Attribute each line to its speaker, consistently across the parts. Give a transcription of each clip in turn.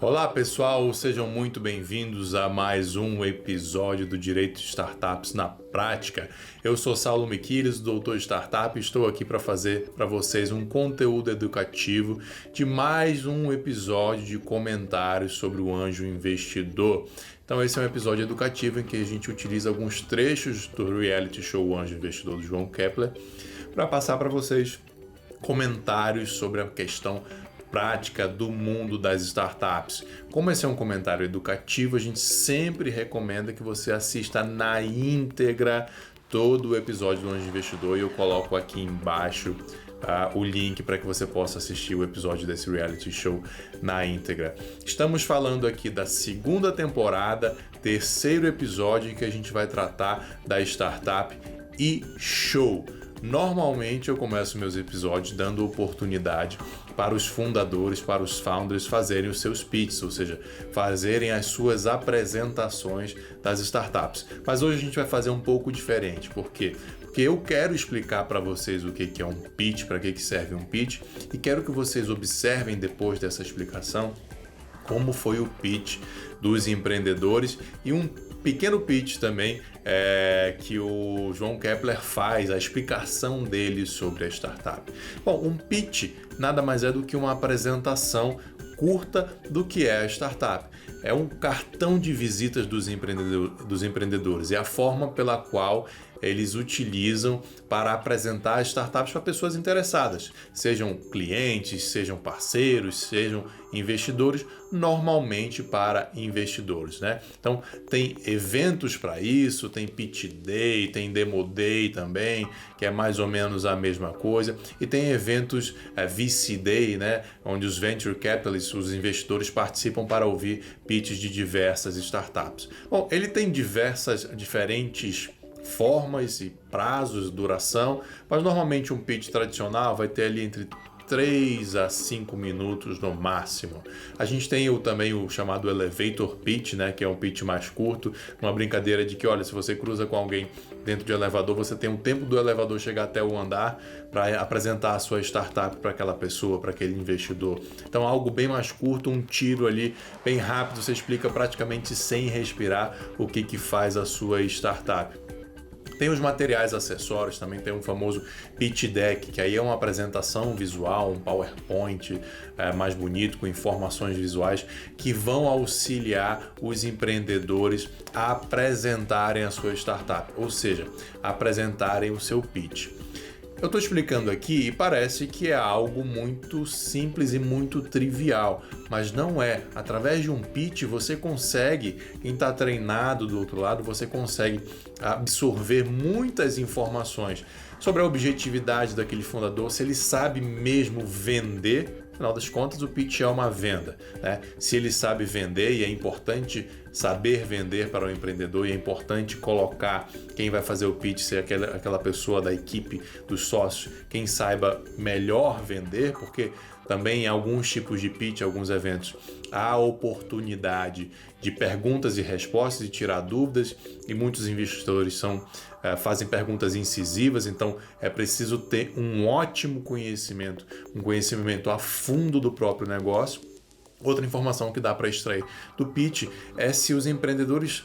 Speaker 1: Olá pessoal, sejam muito bem-vindos a mais um episódio do Direito de Startups na Prática. Eu sou Saulo Miquiles, doutor Startup, e estou aqui para fazer para vocês um conteúdo educativo de mais um episódio de comentários sobre o anjo investidor. Então esse é um episódio educativo em que a gente utiliza alguns trechos do reality show O Anjo Investidor do João Kepler para passar para vocês comentários sobre a questão prática do mundo das startups. Como esse é um comentário educativo, a gente sempre recomenda que você assista na íntegra todo o episódio do Anjo Investidor e eu coloco aqui embaixo o link para que você possa assistir o episódio desse reality show na íntegra. Estamos falando aqui da segunda temporada, terceiro episódio em que a gente vai tratar da startup eShow. Normalmente eu começo meus episódios dando oportunidade para os fundadores, para os founders fazerem os seus pitches, ou seja, fazerem as suas apresentações das startups. Mas hoje a gente vai fazer um pouco diferente. Por quê? Porque eu quero explicar para vocês o que é um pitch, para que serve um pitch, e quero que vocês observem depois dessa explicação como foi o pitch dos empreendedores e um pequeno pitch também que o João Kepler faz, a explicação dele sobre a startup. Bom, um pitch nada mais é do que uma apresentação curta do que é a startup. É um cartão de visitas dos empreendedores, é a forma pela qual eles utilizam para apresentar startups para pessoas interessadas, sejam clientes, sejam parceiros, sejam investidores, normalmente para investidores, né? Então tem eventos para isso, tem Pitch Day, tem Demo Day também, que é mais ou menos a mesma coisa, e tem eventos VC Day, né? Onde os Venture Capitalists, os investidores participam para ouvir pitches de diversas startups. Bom, ele tem diferentes formas e prazos, duração, mas normalmente um pitch tradicional vai ter ali entre 3 a 5 minutos no máximo. A gente tem também o chamado Elevator Pitch, né, que é um pitch mais curto, uma brincadeira de que, olha, se você cruza com alguém dentro de um elevador, você tem um tempo do elevador chegar até o andar para apresentar a sua startup para aquela pessoa, para aquele investidor. Então algo bem mais curto, um tiro ali bem rápido, você explica praticamente sem respirar o que faz a sua startup. Tem os materiais acessórios, também tem um famoso pitch deck, que aí é uma apresentação visual, um PowerPoint mais bonito, com informações visuais, que vão auxiliar os empreendedores a apresentarem a sua startup, ou seja, apresentarem o seu pitch. Eu estou explicando aqui e parece que é algo muito simples e muito trivial, mas não é. Através de um pitch você consegue, quem está treinado do outro lado, você consegue absorver muitas informações sobre a objetividade daquele fundador, se ele sabe mesmo vender. Afinal das contas, o pitch é uma venda, né? Se ele sabe vender, e é importante saber vender para o empreendedor, e é importante colocar quem vai fazer o pitch ser aquela pessoa da equipe, dos sócios, quem saiba melhor vender, porque também em alguns tipos de pitch, alguns eventos, há a oportunidade de perguntas e respostas e tirar dúvidas, e muitos investidores fazem perguntas incisivas, então é preciso ter um ótimo conhecimento, um conhecimento a fundo do próprio negócio. Outra informação que dá para extrair do pitch é se os empreendedores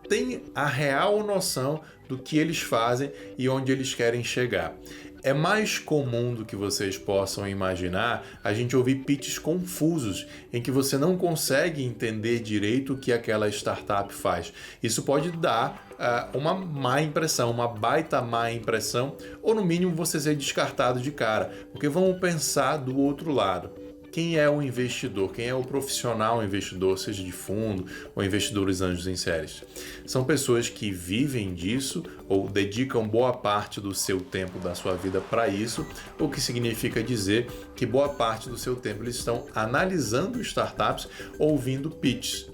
Speaker 1: têm a real noção do que eles fazem e onde eles querem chegar. É mais comum do que vocês possam imaginar a gente ouvir pitches confusos, em que você não consegue entender direito o que aquela startup faz. Isso pode dar uma má impressão, uma baita má impressão, ou no mínimo você ser descartado de cara, porque vamos pensar do outro lado. Quem é o investidor? Quem é o profissional investidor, seja de fundo ou investidores anjos em séries? São pessoas que vivem disso ou dedicam boa parte do seu tempo, da sua vida para isso, o que significa dizer que boa parte do seu tempo eles estão analisando startups, ouvindo pitches.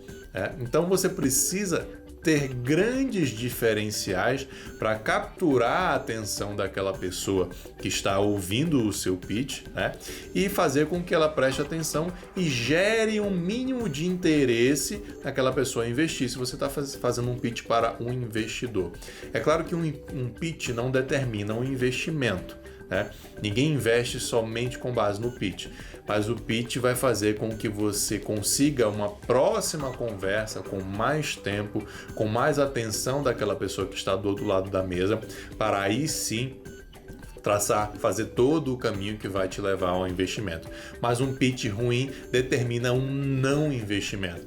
Speaker 1: Então você precisa ter grandes diferenciais para capturar a atenção daquela pessoa que está ouvindo o seu pitch, né? E fazer com que ela preste atenção e gere um mínimo de interesse naquela pessoa investir, se você está fazendo um pitch para um investidor. É claro que um pitch não determina um investimento, né? Ninguém investe somente com base no pitch, mas o pitch vai fazer com que você consiga uma próxima conversa com mais tempo, com mais atenção daquela pessoa que está do outro lado da mesa, para aí sim fazer todo o caminho que vai te levar ao investimento. Mas um pitch ruim determina um não investimento.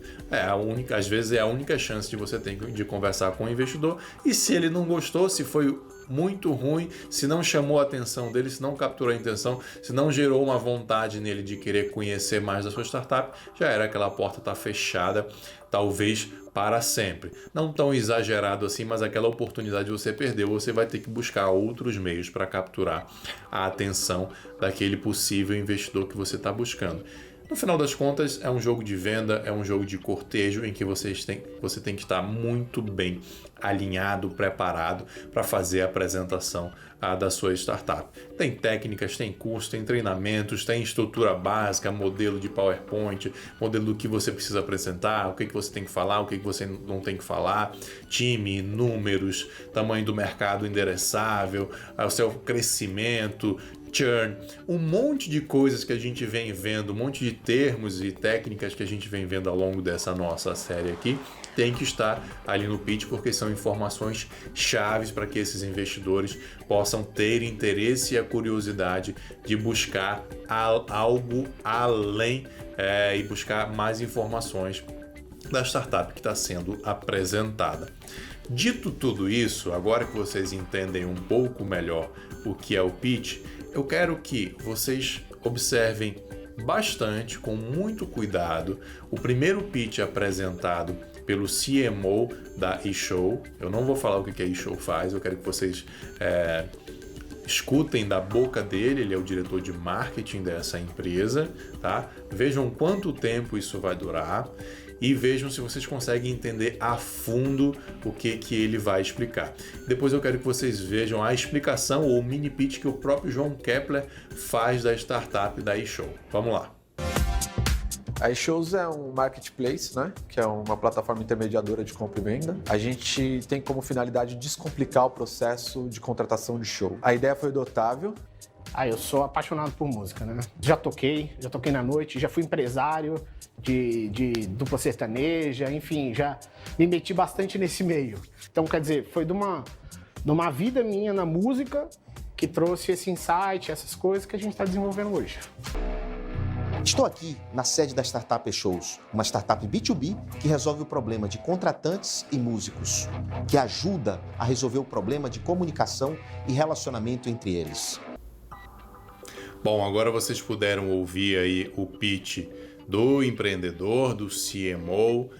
Speaker 1: Às vezes é a única chance de você ter de conversar com o investidor, e se ele não gostou, se foi muito ruim, se não chamou a atenção dele, se não capturou a intenção, se não gerou uma vontade nele de querer conhecer mais da sua startup, já era, aquela porta está fechada, talvez para sempre. Não tão exagerado assim, mas aquela oportunidade você perdeu, você vai ter que buscar outros meios para capturar a atenção daquele possível investidor que você está buscando. No final das contas, é um jogo de venda, é um jogo de cortejo em que você tem que estar muito bem alinhado, preparado para fazer a apresentação da sua startup. Tem técnicas, tem cursos, tem treinamentos, tem estrutura básica, modelo de PowerPoint, modelo do que você precisa apresentar, o que você tem que falar, o que você não tem que falar, time, números, tamanho do mercado endereçável, o seu crescimento, churn, um monte de coisas que a gente vem vendo, um monte de termos e técnicas que a gente vem vendo ao longo dessa nossa série aqui, tem que estar ali no pitch, porque são informações chaves para que esses investidores possam ter interesse e a curiosidade de buscar algo além e buscar mais informações da startup que está sendo apresentada. Dito tudo isso, agora que vocês entendem um pouco melhor o que é o pitch, eu quero que vocês observem bastante, com muito cuidado, o primeiro pitch apresentado pelo CMO da eShow. Eu não vou falar o que a eShow faz, eu quero que vocês escutem da boca dele, ele é o diretor de marketing dessa empresa, tá? Vejam quanto tempo isso vai durar e vejam se vocês conseguem entender a fundo o que ele vai explicar. Depois eu quero que vocês vejam a explicação ou o mini pitch que o próprio João Kepler faz da startup da eShow. Vamos lá.
Speaker 2: A eShows é um marketplace, né? Que é uma plataforma intermediadora de compra e venda. A gente tem como finalidade descomplicar o processo de contratação de show. A ideia foi do Otávio.
Speaker 3: Eu sou apaixonado por música, né? Já toquei na noite, já fui empresário de dupla sertaneja, enfim, já me meti bastante nesse meio. Então, quer dizer, foi de uma vida minha na música que trouxe esse insight, essas coisas que a gente está desenvolvendo hoje.
Speaker 4: Estou aqui na sede da Startup eShows, uma startup B2B que resolve o problema de contratantes e músicos, que ajuda a resolver o problema de comunicação e relacionamento entre eles.
Speaker 1: Bom, agora vocês puderam ouvir aí o pitch do empreendedor, do CMO.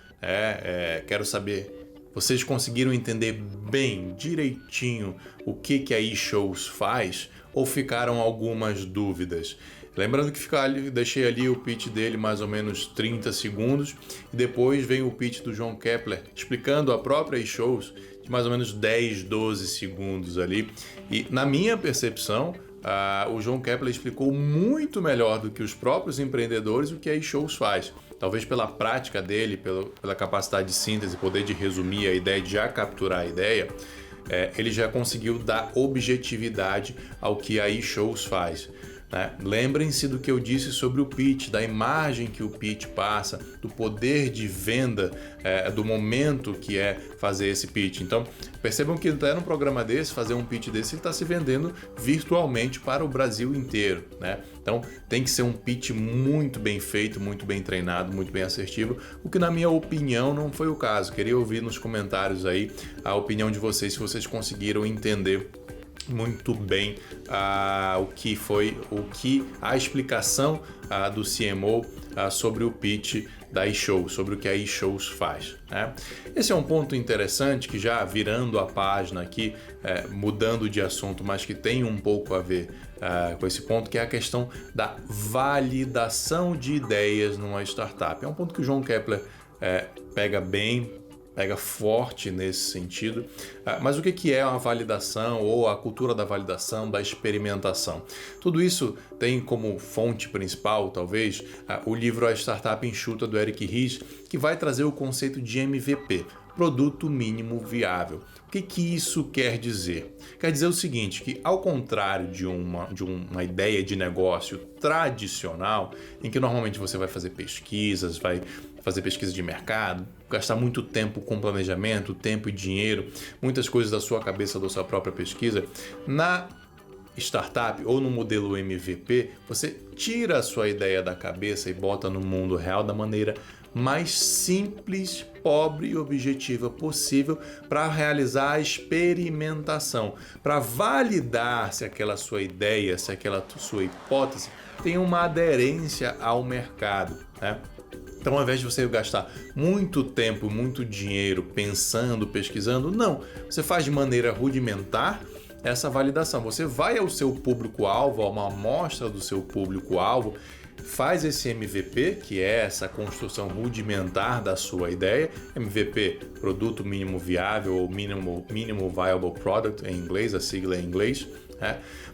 Speaker 1: Quero saber, vocês conseguiram entender bem, direitinho, o que a eShows faz ou ficaram algumas dúvidas? Lembrando que deixei ali o pitch dele mais ou menos 30 segundos e depois vem o pitch do João Kepler explicando a própria eShows de mais ou menos 10, 12 segundos ali. E na minha percepção, o João Kepler explicou muito melhor do que os próprios empreendedores o que a eShows faz. Talvez pela prática dele, pela capacidade de síntese, poder de resumir a ideia, de já capturar a ideia, ele já conseguiu dar objetividade ao que a eShows faz. Lembrem-se do que eu disse sobre o pitch, da imagem que o pitch passa, do poder de venda, do momento que é fazer esse pitch. Então, percebam que até num programa desse, fazer um pitch desse, ele está se vendendo virtualmente para o Brasil inteiro, né? Então, tem que ser um pitch muito bem feito, muito bem treinado, muito bem assertivo, o que na minha opinião não foi o caso. Queria ouvir nos comentários aí a opinião de vocês, se vocês conseguiram entender muito bem a explicação do CMO sobre o pitch da eShow, sobre o que a eShows faz, né? Esse é um ponto interessante que, já virando a página aqui, mudando de assunto, mas que tem um pouco a ver com esse ponto, que é a questão da validação de ideias numa startup. É um ponto que o João Kepler pega forte nesse sentido. Mas o que é uma validação ou a cultura da validação, da experimentação? Tudo isso tem como fonte principal, talvez, o livro A Startup Enxuta, do Eric Ries, que vai trazer o conceito de MVP, produto mínimo viável. O que isso quer dizer? Quer dizer o seguinte, que ao contrário de uma ideia de negócio tradicional, em que normalmente você vai fazer pesquisas, vai fazer pesquisa de mercado, gastar muito tempo com planejamento, tempo e dinheiro, muitas coisas da sua cabeça, da sua própria pesquisa, na startup ou no modelo MVP, você tira a sua ideia da cabeça e bota no mundo real da maneira mais simples, pobre e objetiva possível para realizar a experimentação, para validar se aquela sua ideia, se aquela sua hipótese tem uma aderência ao mercado, né? Então, ao invés de você gastar muito tempo, muito dinheiro pensando, pesquisando, não. Você faz de maneira rudimentar essa validação. Você vai ao seu público-alvo, a uma amostra do seu público-alvo, faz esse MVP, que é essa construção rudimentar da sua ideia. MVP, Produto Mínimo Viável, ou Minimum Viable Product em inglês, a sigla em inglês,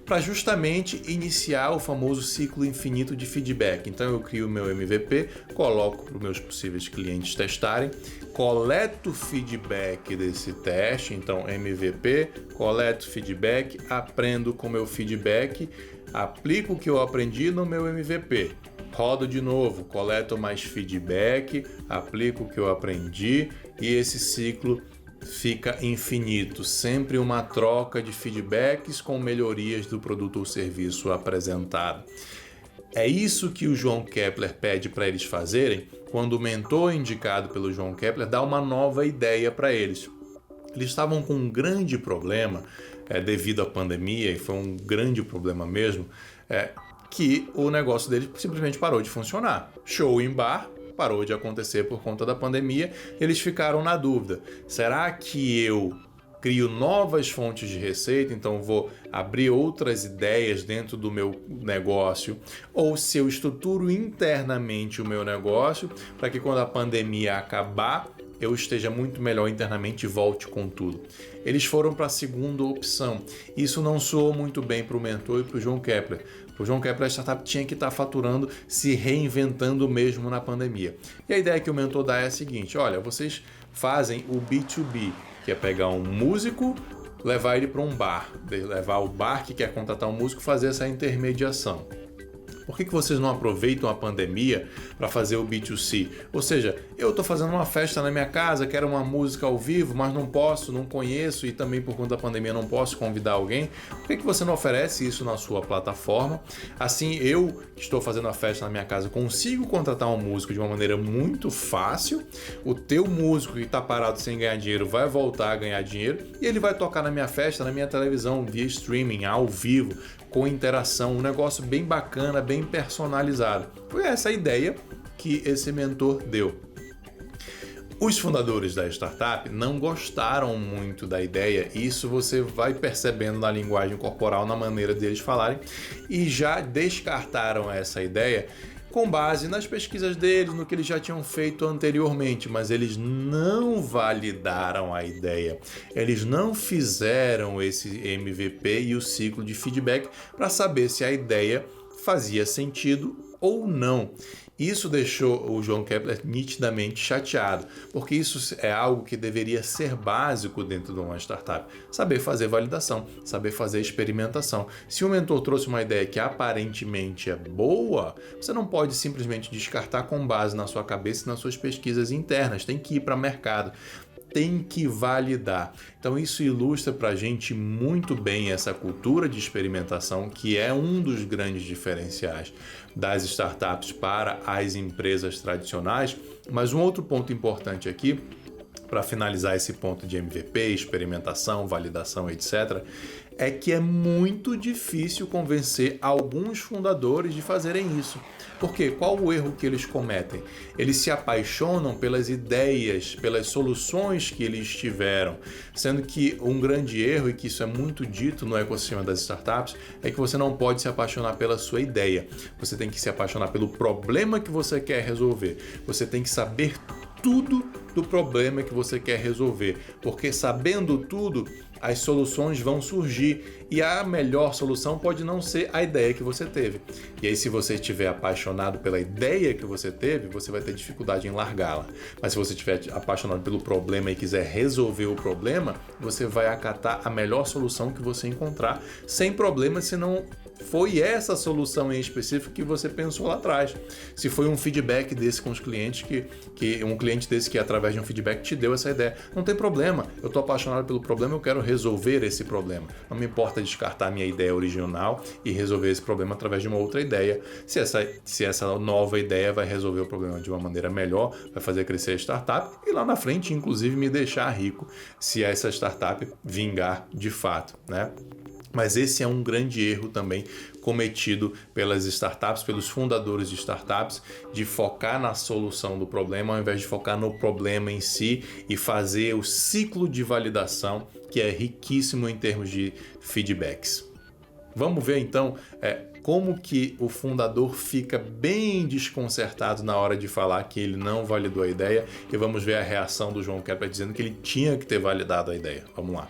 Speaker 1: para justamente iniciar o famoso ciclo infinito de feedback. Então eu crio o meu MVP, coloco para os meus possíveis clientes testarem, coleto feedback desse teste, então MVP, coleto feedback, aprendo com o meu feedback, aplico o que eu aprendi no meu MVP, rodo de novo, coleto mais feedback, aplico o que eu aprendi e esse ciclo fica infinito, sempre uma troca de feedbacks com melhorias do produto ou serviço apresentado. É isso que o João Kepler pede para eles fazerem quando o mentor indicado pelo João Kepler dá uma nova ideia para eles. Eles estavam com um grande problema devido à pandemia, e foi um grande problema mesmo, que o negócio deles simplesmente parou de funcionar. Show em bar parou de acontecer por conta da pandemia, eles ficaram na dúvida. Será que eu crio novas fontes de receita, então vou abrir outras ideias dentro do meu negócio, ou se eu estruturo internamente o meu negócio para que quando a pandemia acabar, eu esteja muito melhor internamente e volte com tudo. Eles foram para a segunda opção. Isso não soou muito bem para o mentor e para o João Kepler. O João Kepler, a startup tinha que estar faturando, se reinventando mesmo na pandemia. E a ideia que o mentor dá é a seguinte: olha, vocês fazem o B2B, que é pegar um músico, levar ele para um bar, levar o bar que quer contratar um músico, fazer essa intermediação. Por que vocês não aproveitam a pandemia para fazer o B2C? Ou seja, eu estou fazendo uma festa na minha casa, quero uma música ao vivo, mas não posso, não conheço e também por conta da pandemia não posso convidar alguém. Por que você não oferece isso na sua plataforma? Assim, eu que estou fazendo a festa na minha casa consigo contratar um músico de uma maneira muito fácil. O teu músico que está parado sem ganhar dinheiro vai voltar a ganhar dinheiro e ele vai tocar na minha festa, na minha televisão, via streaming, ao vivo, com interação, um negócio bem bacana, bem personalizado. Foi essa a ideia que esse mentor deu. Os fundadores da startup não gostaram muito da ideia, isso você vai percebendo na linguagem corporal, na maneira deles falarem, e já descartaram essa ideia com base nas pesquisas deles, no que eles já tinham feito anteriormente, mas eles não validaram a ideia. Eles não fizeram esse MVP e o ciclo de feedback para saber se a ideia fazia sentido ou não. Isso deixou o João Kepler nitidamente chateado, porque isso é algo que deveria ser básico dentro de uma startup. Saber fazer validação, saber fazer experimentação. Se o mentor trouxe uma ideia que aparentemente é boa, você não pode simplesmente descartar com base na sua cabeça e nas suas pesquisas internas. Tem que ir para o mercado. Tem que validar. Então isso ilustra para a gente muito bem essa cultura de experimentação, que é um dos grandes diferenciais das startups para as empresas tradicionais. Mas um outro ponto importante aqui, para finalizar esse ponto de MVP, experimentação, validação, etc., é que é muito difícil convencer alguns fundadores de fazerem isso. Por quê? Qual o erro que eles cometem? Eles se apaixonam pelas ideias, pelas soluções que eles tiveram, sendo que um grande erro, e que isso é muito dito no ecossistema das startups, é que você não pode se apaixonar pela sua ideia. Você tem que se apaixonar pelo problema que você quer resolver. Você tem que saber tudo do problema que você quer resolver, porque sabendo tudo, as soluções vão surgir e a melhor solução pode não ser a ideia que você teve. E aí, se você estiver apaixonado pela ideia que você teve, você vai ter dificuldade em largá-la. Mas se você estiver apaixonado pelo problema e quiser resolver o problema, você vai acatar a melhor solução que você encontrar, sem problema se não foi essa solução em específico que você pensou lá atrás. Se foi um feedback desse com os clientes, que um cliente desse que através de um feedback te deu essa ideia. Não tem problema, eu estou apaixonado pelo problema, eu quero resolver esse problema. Não me importa descartar a minha ideia original e resolver esse problema através de uma outra ideia. Se essa nova ideia vai resolver o problema de uma maneira melhor, vai fazer crescer a startup e lá na frente, inclusive, me deixar rico se essa startup vingar de fato, né? Mas esse é um grande erro também cometido pelas startups, pelos fundadores de startups, de focar na solução do problema ao invés de focar no problema em si e fazer o ciclo de validação, que é riquíssimo em termos de feedbacks. Vamos ver então como que o fundador fica bem desconcertado na hora de falar que ele não validou a ideia, e vamos ver a reação do João Kepler dizendo que ele tinha que ter validado a ideia. Vamos lá.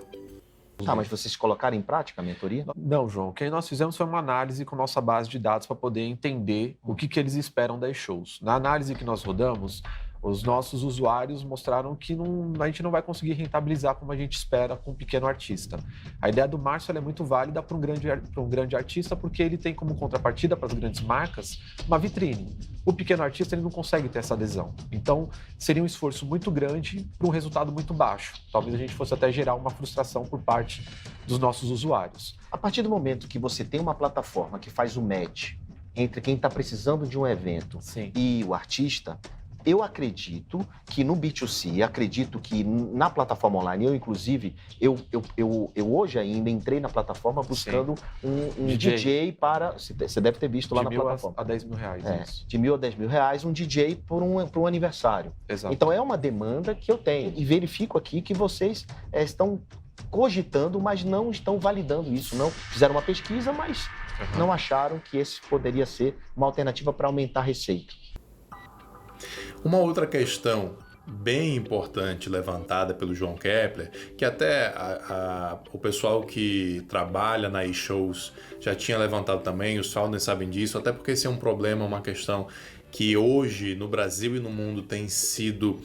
Speaker 4: Mas vocês colocaram em prática a mentoria?
Speaker 2: Não, João. O que nós fizemos foi uma análise com nossa base de dados para poder entender o que eles esperam das shows. Na análise que nós rodamos, os nossos usuários mostraram que a gente não vai conseguir rentabilizar como a gente espera com um pequeno artista. A ideia do Márcio é muito válida para um grande artista, porque ele tem como contrapartida para as grandes marcas uma vitrine. O pequeno artista ele não consegue ter essa adesão. Então, seria um esforço muito grande para um resultado muito baixo. Talvez a gente fosse até gerar uma frustração por parte dos nossos usuários.
Speaker 4: A partir do momento que você tem uma plataforma que faz o match entre quem está precisando de um evento e o artista, eu acredito que no B2C, acredito que na plataforma online, eu inclusive, eu hoje ainda entrei na plataforma buscando um DJ para, você deve ter visto lá na plataforma.
Speaker 2: A 10 mil reais, isso.
Speaker 4: De 1.000 a 10 mil reais, um DJ por um aniversário.
Speaker 2: Exato.
Speaker 4: Então é uma demanda que eu tenho e verifico aqui que vocês estão cogitando, mas não estão validando isso. Não fizeram uma pesquisa, mas não acharam que esse poderia ser uma alternativa para aumentar a receita.
Speaker 1: Uma outra questão bem importante levantada pelo João Kepler, que até o pessoal que trabalha na eShows já tinha levantado também, os founders sabem disso, até porque esse é um problema, uma questão que hoje no Brasil e no mundo tem sido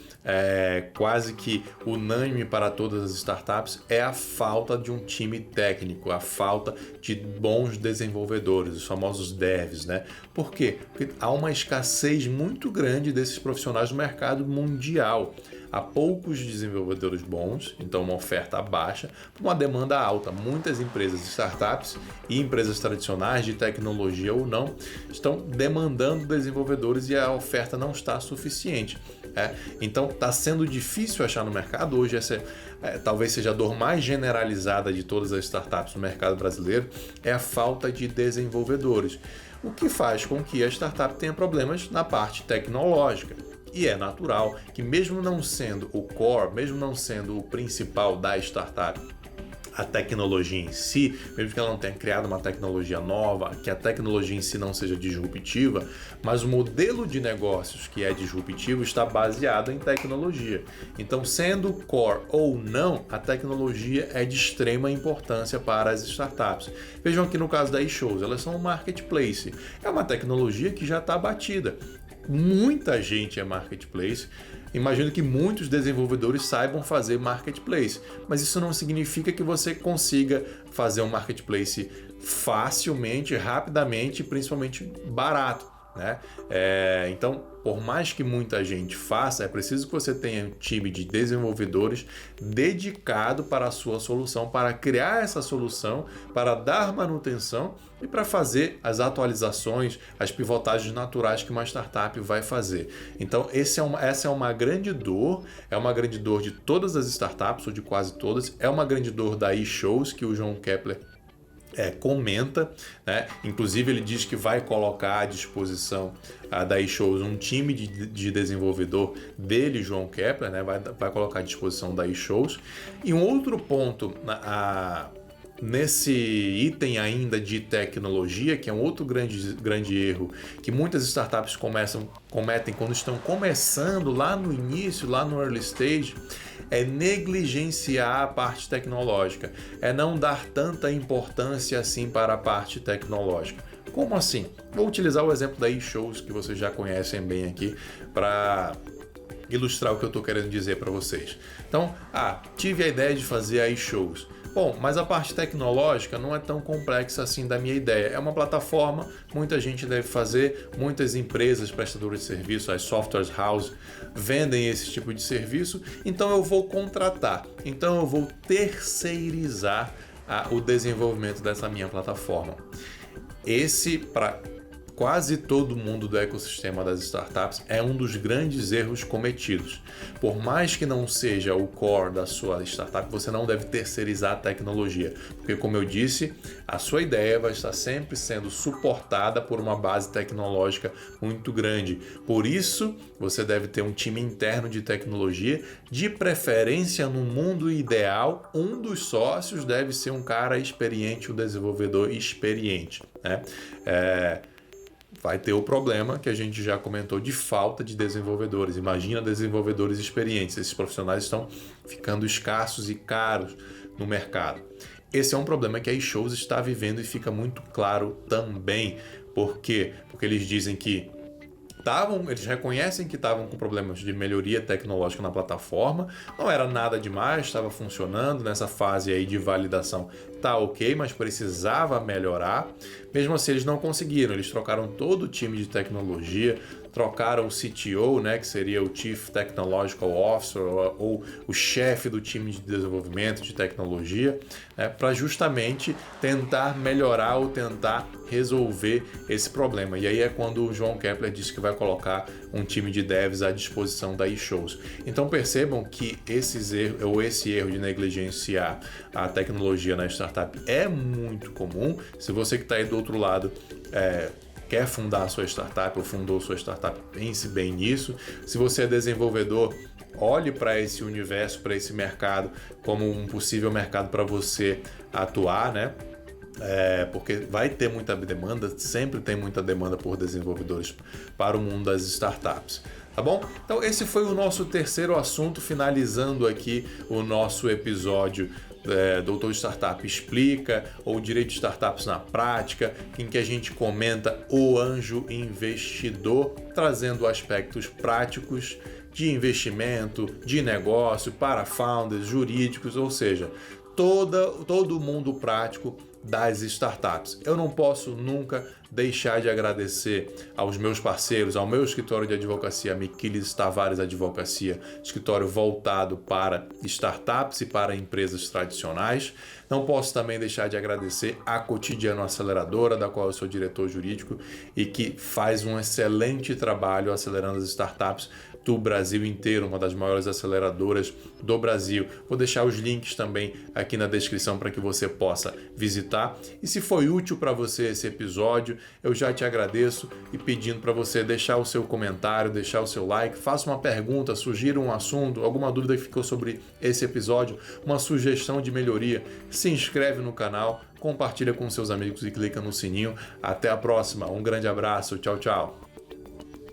Speaker 1: quase que unânime para todas as startups, é a falta de um time técnico, a falta de bons desenvolvedores, os famosos devs, né? Por quê? Porque há uma escassez muito grande desses profissionais no mercado mundial. Há poucos desenvolvedores bons, então uma oferta baixa, uma demanda alta. Muitas empresas, startups e empresas tradicionais de tecnologia ou não, estão demandando desenvolvedores e a oferta não está suficiente. Então está sendo difícil achar no mercado. Hoje essa talvez seja a dor mais generalizada de todas as startups no mercado brasileiro, é a falta de desenvolvedores. O que faz com que a startup tenha problemas na parte tecnológica. E é natural que, mesmo não sendo o core, mesmo não sendo o principal da startup, a tecnologia em si, mesmo que ela não tenha criado uma tecnologia nova, que a tecnologia em si não seja disruptiva, mas o modelo de negócios que é disruptivo está baseado em tecnologia. Então, sendo core ou não, a tecnologia é de extrema importância para as startups. Vejam aqui no caso da eShows, elas são um marketplace. É uma tecnologia que já está batida. Muita gente é marketplace. Imagino que muitos desenvolvedores saibam fazer marketplace, mas isso não significa que você consiga fazer um marketplace facilmente, rapidamente e principalmente barato, né? Então, por mais que muita gente faça, é preciso que você tenha um time de desenvolvedores dedicado para a sua solução, para criar essa solução, para dar manutenção e para fazer as atualizações, as pivotagens naturais que uma startup vai fazer. Então, essa é uma grande dor de todas as startups, ou de quase todas, é uma grande dor da eShows, que o João Kepler comenta, né? Inclusive ele diz que vai colocar à disposição da eShows um time de desenvolvedor dele, João Kepler, né? Vai colocar à disposição da eShows. E um outro ponto nesse item ainda de tecnologia, que é um outro grande erro que muitas startups cometem quando estão começando lá no início, lá no early stage, é negligenciar a parte tecnológica, é não dar tanta importância assim para a parte tecnológica. Como assim? Vou utilizar o exemplo da eShows, que vocês já conhecem bem aqui, para ilustrar o que eu estou querendo dizer para vocês. Então, tive a ideia de fazer a eShows. Bom, mas a parte tecnológica não é tão complexa assim da minha ideia. É uma plataforma, muita gente deve fazer, muitas empresas prestadoras de serviço, as software house, vendem esse tipo de serviço, então eu vou contratar, então eu vou terceirizar o desenvolvimento dessa minha plataforma. Esse, para quase todo mundo do ecossistema das startups, é um dos grandes erros cometidos. Por mais que não seja o core da sua startup, você não deve terceirizar a tecnologia, porque, como eu disse, a sua ideia vai estar sempre sendo suportada por uma base tecnológica muito grande. Por isso, você deve ter um time interno de tecnologia, de preferência no mundo ideal, um dos sócios deve ser um cara experiente, um desenvolvedor experiente, né? Vai ter o problema que a gente já comentou de falta de desenvolvedores. Imagina desenvolvedores experientes. Esses profissionais estão ficando escassos e caros no mercado. Esse é um problema que a eShows está vivendo e fica muito claro também. Por quê? Porque eles dizem que eles reconhecem que estavam com problemas de melhoria tecnológica na plataforma, não era nada demais, estava funcionando, nessa fase aí de validação tá ok, mas precisava melhorar. Mesmo assim, eles não conseguiram, eles trocaram todo o time de tecnologia, trocaram o CTO, né, que seria o Chief Technological Officer, ou o chefe do time de desenvolvimento de tecnologia, para justamente tentar melhorar ou tentar resolver esse problema. E aí é quando o João Kepler disse que vai colocar um time de devs à disposição da eShows. Então percebam que esse erro de negligenciar a tecnologia na startup é muito comum. Se você que está aí do outro lado quer fundar a sua startup ou fundou sua startup, pense bem nisso. Se você é desenvolvedor, olhe para esse universo, para esse mercado como um possível mercado para você atuar, né? Porque vai ter muita demanda, sempre tem muita demanda por desenvolvedores para o mundo das startups. Tá bom? Então esse foi o nosso terceiro assunto, finalizando aqui o nosso episódio Doutor Startup Explica, ou Direito de Startups na Prática, em que a gente comenta o anjo investidor, trazendo aspectos práticos de investimento, de negócio, para founders, jurídicos, ou seja, todo o mundo prático das startups. Eu não posso nunca deixar de agradecer aos meus parceiros, ao meu escritório de advocacia, Miquiles Tavares Advocacia, escritório voltado para startups e para empresas tradicionais. Não posso também deixar de agradecer a Cotidiano Aceleradora, da qual eu sou diretor jurídico e que faz um excelente trabalho acelerando as startups do Brasil inteiro, uma das maiores aceleradoras do Brasil. Vou deixar os links também aqui na descrição para que você possa visitar. E se foi útil para você esse episódio, eu já te agradeço e pedindo para você deixar o seu comentário, deixar o seu like, faça uma pergunta, sugira um assunto, alguma dúvida que ficou sobre esse episódio, uma sugestão de melhoria, se inscreve no canal, compartilha com seus amigos e clica no sininho. Até a próxima, um grande abraço, tchau, tchau.